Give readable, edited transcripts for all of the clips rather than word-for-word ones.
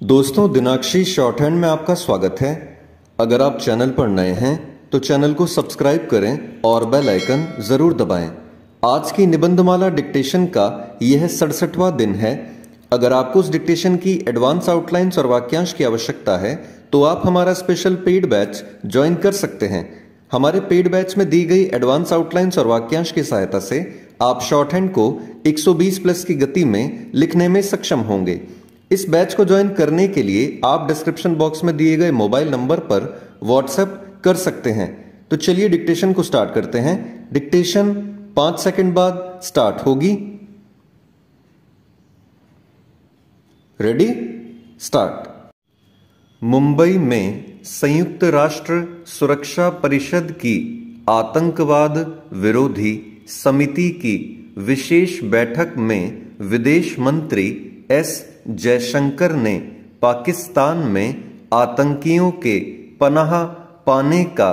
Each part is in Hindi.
दोस्तों, दिनाक्षी शॉर्ट हैंड में आपका स्वागत है। अगर आप चैनल पर नए हैं तो चैनल को सब्सक्राइब करें और बेल आइकन जरूर दबाएं। आज की निबंधमाला डिक्टेशन का यह 67वां दिन है। अगर आपको उस डिक्टेशन की एडवांस आउटलाइंस और वाक्यांश की आवश्यकता है तो आप हमारा स्पेशल पेड बैच ज्वाइन कर सकते हैं। हमारे पेड बैच में दी गई एडवांस आउटलाइंस और वाक्यांश की सहायता से आप शॉर्ट हैंड को 120 प्लस की गति में लिखने में सक्षम होंगे। इस बैच को ज्वाइन करने के लिए आप डिस्क्रिप्शन बॉक्स में दिए गए मोबाइल नंबर पर व्हाट्सएप कर सकते हैं। तो चलिए डिक्टेशन को स्टार्ट करते हैं। डिक्टेशन 5 सेकंड बाद स्टार्ट होगी। Ready, start. मुंबई में संयुक्त राष्ट्र सुरक्षा परिषद की आतंकवाद विरोधी समिति की विशेष बैठक में विदेश मंत्री एस जयशंकर ने पाकिस्तान में आतंकियों के पनाह पाने का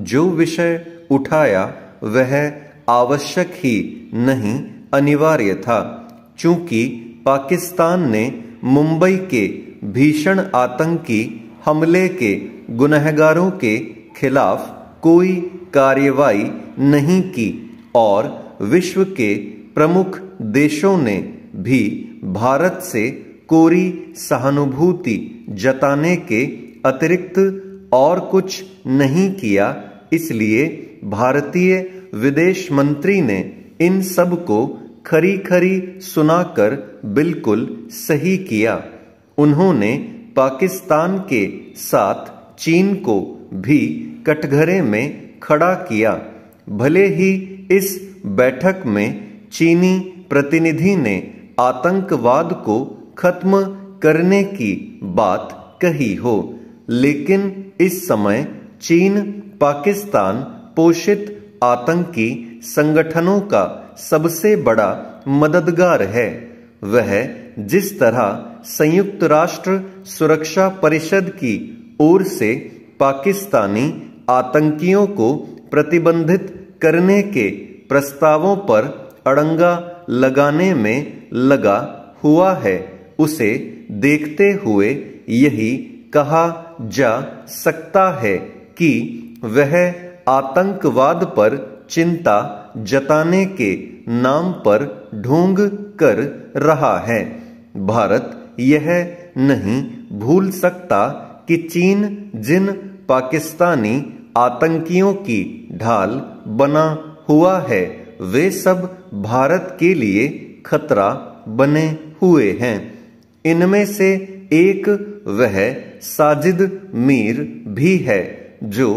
जो विषय उठाया वह आवश्यक ही नहीं अनिवार्य था, चूंकि पाकिस्तान ने मुंबई के भीषण आतंकी हमले के गुनहगारों के खिलाफ कोई कार्रवाई नहीं की और विश्व के प्रमुख देशों ने भी भारत से कोरी सहानुभूति जताने के अतिरिक्त और कुछ नहीं किया। इसलिए भारतीय विदेश मंत्री ने इन सब को खरी खरी सुनाकर बिल्कुल सही किया। उन्होंने पाकिस्तान के साथ चीन को भी कटघरे में खड़ा किया। भले ही इस बैठक में चीनी प्रतिनिधि ने आतंकवाद को खत्म करने की बात कही हो, लेकिन इस समय चीन पाकिस्तान पोषित आतंकी संगठनों का सबसे बड़ा मददगार है। वह जिस तरह संयुक्त राष्ट्र सुरक्षा परिषद की ओर से पाकिस्तानी आतंकियों को प्रतिबंधित करने के प्रस्तावों पर अड़ंगा लगाने में लगा हुआ है, उसे देखते हुए यही कहा जा सकता है कि वह आतंकवाद पर चिंता जताने के नाम पर ढोंग कर रहा है। भारत यह नहीं भूल सकता कि चीन जिन पाकिस्तानी आतंकियों की ढाल बना हुआ है वे सब भारत के लिए खतरा बने हुए हैं। इनमें से एक वह साजिद मीर भी है जो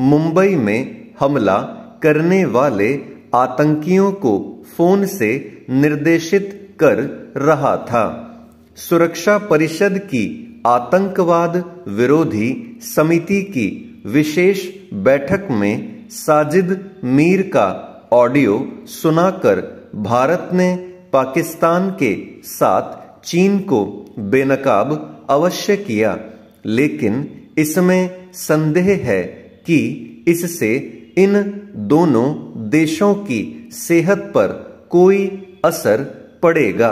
मुंबई में हमला करने वाले आतंकियों को फोन से निर्देशित कर रहा था। सुरक्षा परिषद की आतंकवाद विरोधी समिति की विशेष बैठक में साजिद मीर का ऑडियो सुनाकर भारत ने पाकिस्तान के साथ चीन को बेनकाब अवश्य किया, लेकिन इसमें संदेह है कि इससे इन दोनों देशों की सेहत पर कोई असर पड़ेगा।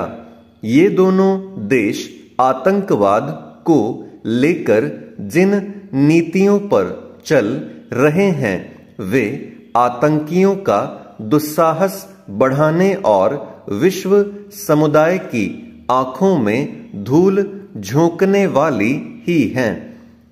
ये दोनों देश आतंकवाद को लेकर जिन नीतियों पर चल रहे हैं वे आतंकियों का दुस्साहस बढ़ाने और विश्व समुदाय की आंखों में धूल झोंकने वाली ही हैं।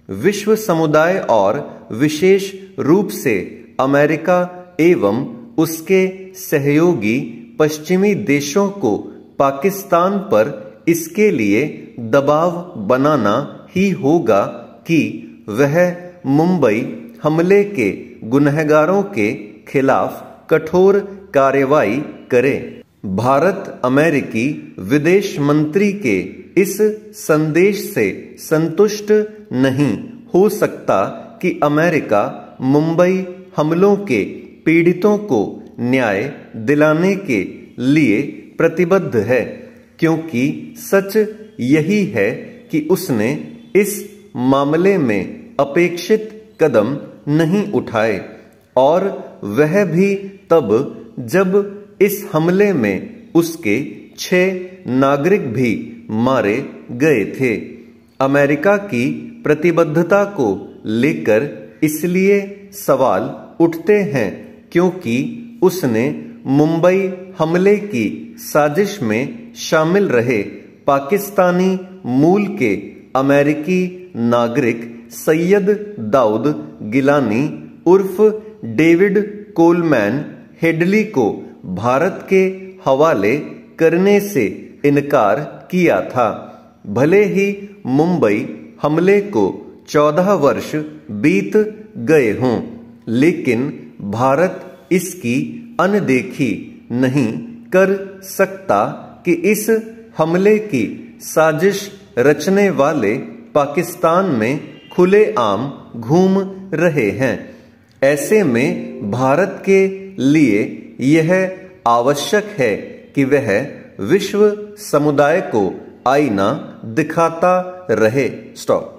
विश्व समुदाय और विशेष रूप से अमेरिका एवं उसके सहयोगी पश्चिमी देशों को पाकिस्तान पर इसके लिए दबाव बनाना ही होगा कि वह मुंबई हमले के गुनहगारों के खिलाफ कठोर कार्रवाई करे। भारत अमेरिकी विदेश मंत्री के इस संदेश से संतुष्ट नहीं हो सकता कि अमेरिका मुंबई हमलों के पीड़ितों को न्याय दिलाने के लिए प्रतिबद्ध है, क्योंकि सच यही है कि उसने इस मामले में अपेक्षित कदम नहीं उठाए, और वह भी तब जब इस हमले में उसके 6 नागरिक भी मारे गए थे। अमेरिका की प्रतिबद्धता को लेकर इसलिए सवाल उठते हैं क्योंकि उसने मुंबई हमले की साजिश में शामिल रहे पाकिस्तानी मूल के अमेरिकी नागरिक सैयद दाऊद गिलानी उर्फ डेविड कोलमैन हेडली को भारत के हवाले करने से इनकार किया था। भले ही मुंबई हमले को 14 वर्ष बीत गए हों, लेकिन भारत इसकी अनदेखी नहीं कर सकता कि इस हमले की साजिश रचने वाले पाकिस्तान में खुलेआम घूम रहे हैं। ऐसे में भारत के लिए यह आवश्यक है कि वह विश्व समुदाय को आईना दिखाता रहे। स्टॉप।